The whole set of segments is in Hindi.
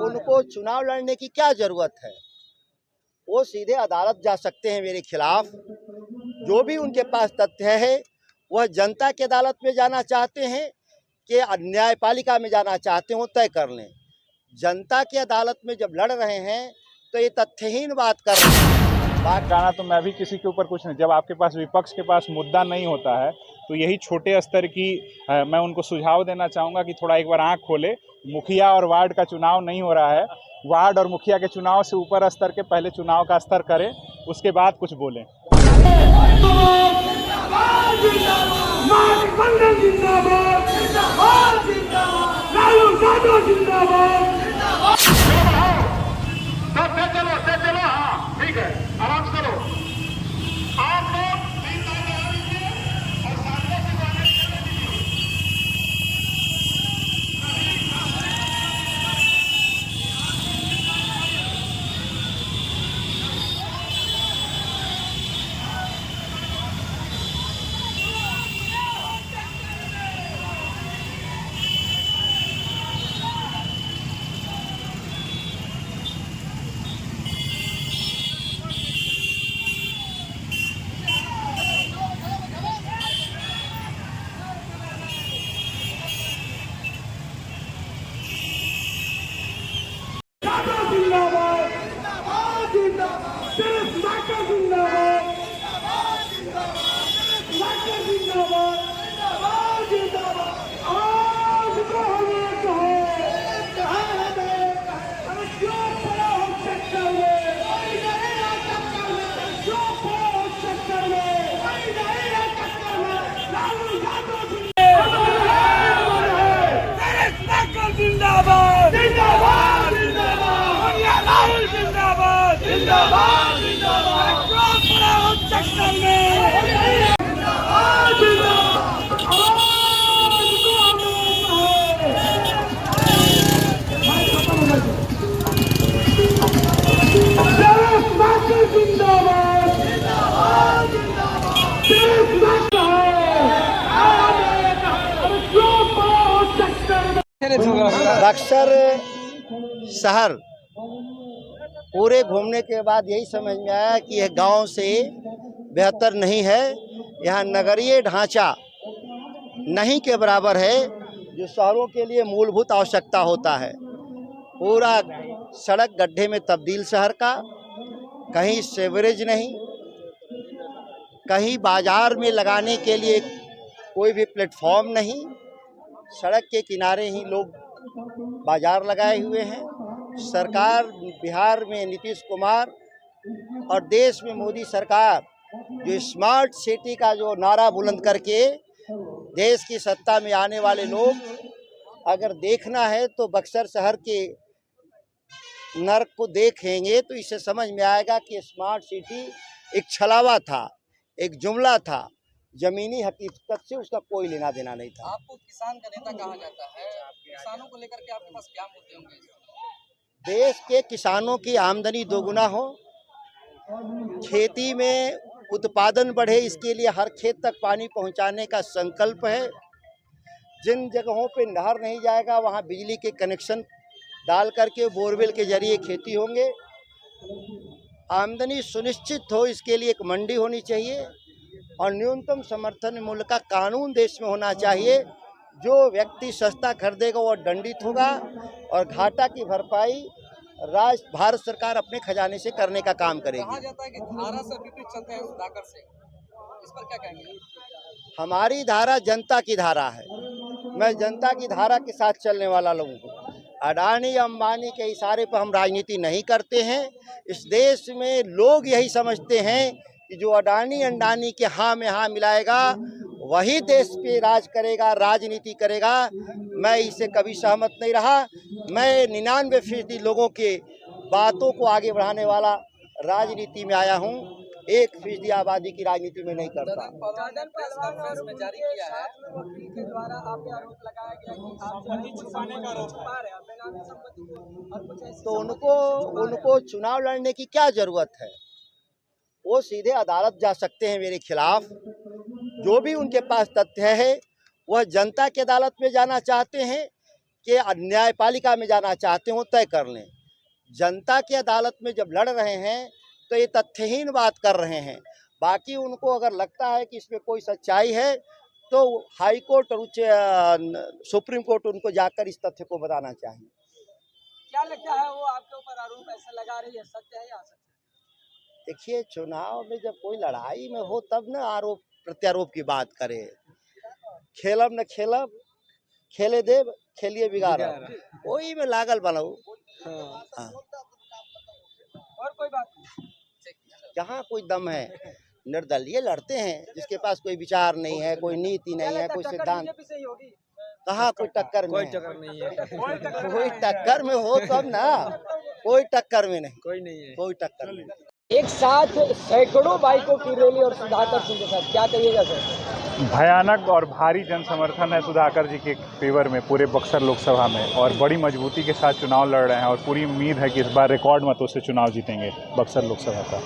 उनको चुनाव लड़ने की क्या जरूरत है। वो सीधे अदालत जा सकते हैं मेरे खिलाफ। जो भी उनके पास तथ्य है वह जनता की अदालत में जाना चाहते हैं कि न्यायपालिका में जाना चाहते हो, तय कर लें। जनता की अदालत में जब लड़ रहे हैं तो ये तथ्यहीन बात कर रहे हैं। बात जाना तो मैं भी किसी के ऊपर कुछ नहीं, जब आपके पास विपक्ष के पास मुद्दा नहीं होता है तो यही छोटे स्तर की मैं उनको सुझाव देना चाहूँगा कि थोड़ा एक बार आंख खोले। मुखिया और वार्ड का चुनाव नहीं हो रहा है, वार्ड और मुखिया के चुनाव से ऊपर स्तर के पहले चुनाव का स्तर करें, उसके बाद कुछ बोलें। ठीक है, आराम करो आप लोग। बक्सर शहर पूरे घूमने के बाद यही समझ में आया कि यह गांव से बेहतर नहीं है। यहाँ नगरीय ढांचा नहीं के बराबर है जो शहरों के लिए मूलभूत आवश्यकता होता है। पूरा सड़क गड्ढे में तब्दील शहर का, कहीं सेवरेज नहीं, कहीं बाजार में लगाने के लिए कोई भी प्लेटफॉर्म नहीं। सड़क के किनारे ही लोग बाजार लगाए हुए हैं। सरकार बिहार में नीतीश कुमार और देश में मोदी सरकार जो स्मार्ट सिटी का जो नारा बुलंद करके देश की सत्ता में आने वाले लोग अगर देखना है तो बक्सर शहर के नर्क को देखेंगे तो इससे समझ में आएगा कि स्मार्ट सिटी एक छलावा था, एक जुमला था। जमीनी हकीकत से उसका कोई लेना देना नहीं था। आपको किसान का नेता कहा जाता है, किसानों को लेकर के आपके पास क्या मुद्दे होंगे? देश के किसानों की आमदनी दोगुना हो, खेती में उत्पादन बढ़े, इसके लिए हर खेत तक पानी पहुंचाने का संकल्प है। जिन जगहों पे नहर नहीं जाएगा वहां बिजली के कनेक्शन डाल करके बोरवेल के जरिए खेती होंगे। आमदनी सुनिश्चित हो, इसके लिए एक मंडी होनी चाहिए और न्यूनतम समर्थन मूल्य का कानून देश में होना चाहिए। जो व्यक्ति सस्ता खरीदेगा वो दंडित होगा और घाटा की भरपाई भारत सरकार अपने खजाने से करने का काम करेगी। कहा जाता है कि धारा से विपरीत चलते हैं सुधाकर से, इस पर क्या कहेंगे? हमारी धारा जनता की धारा है। मैं जनता की धारा के साथ चलने वाला लोगों को, अडानी अंबानी के इशारे पर हम राजनीति नहीं करते हैं। इस देश में लोग यही समझते हैं कि जो अडानी अंबानी के हाँ में हाँ मिलाएगा वही देश पे राज करेगा, राजनीति करेगा। मैं इससे कभी सहमत नहीं रहा। मैं 99% लोगों के बातों को आगे बढ़ाने वाला राजनीति में आया हूँ, 1% आबादी की राजनीति में नहीं करता। जारी किया है के द्वारा आप पे आरोप लगाया गया कि आप संपत्ति छुपाने का आरोप छुपा रहे हैं, बेनामी संपत्ति को और कुछ ऐसी। तो उनको चुनाव लड़ने की क्या जरूरत है। वो सीधे अदालत जा सकते हैं मेरे खिलाफ। जो भी उनके पास तथ्य है वह जनता की अदालत में जाना चाहते हैं कि न्यायपालिका में जाना चाहते हो तय कर लें। जनता की अदालत में जब लड़ रहे हैं तो ये तथ्यहीन बात कर रहे हैं। बाकी उनको अगर लगता है कि इसमें कोई सच्चाई है तो हाई कोर्ट और सुप्रीम कोर्ट उनको जाकर इस तथ्य को बताना चाहिए। क्या लगता है वो आपके ऊपर आरोप ऐसा लगा रही है, सत्य है या असत्य? देखिए, चुनाव में जब कोई लड़ाई में हो तब न आरोप प्रत्यारोप की बात करे। खेलब न खेलब, खेले देव खेलिए बिगाड़ब, वही में लागल बनाऊ। हाँ। और कोई बात नहीं? जहाँ कोई दम है, निर्दलीय लड़ते हैं, जिसके पास कोई विचार नहीं है, कोई नीति नहीं है, कोई सिद्धांत। बीजेपी से ही होगी? कहाँ कोई टक्कर में है? नहीं है। कोई टक्कर में हो तब ना, कोई टक्कर में नहीं, कोई नहीं है। कोई टक्कर में नहीं। एक साथ सैकड़ों बाइकों की रैली और सुधाकर सिंह के साथ, क्या कहिएगा सर? भयानक और भारी जन समर्थन है सुधाकर जी के फेवर में पूरे बक्सर लोकसभा में, और बड़ी मजबूती के साथ चुनाव लड़ रहे हैं और पूरी उम्मीद है कि इस बार रिकॉर्ड मतों से चुनाव जीतेंगे बक्सर लोकसभा का।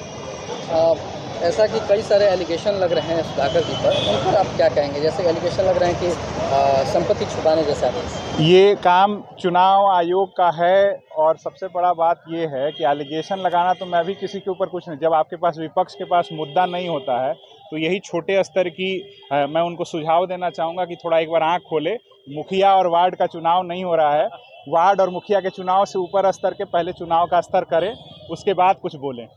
ऐसा कि कई सारे एलिगेशन लग रहे हैं सुधाकर जी पर, उन पर आप क्या कहेंगे? जैसे एलिगेशन लग रहे हैं कि संपत्ति छुपाने जैसा है। ये काम चुनाव आयोग का है, और सबसे बड़ा बात ये है कि एलिगेशन लगाना तो मैं भी किसी के ऊपर कुछ नहीं, जब आपके पास विपक्ष के पास मुद्दा नहीं होता है तो यही छोटे स्तर की मैं उनको सुझाव देना चाहूँगा कि थोड़ा एक बार आँख खोले। मुखिया और वार्ड का चुनाव नहीं हो रहा है, वार्ड और मुखिया के चुनाव से ऊपर स्तर के पहले चुनाव का स्तर करें, उसके बाद कुछ बोलें।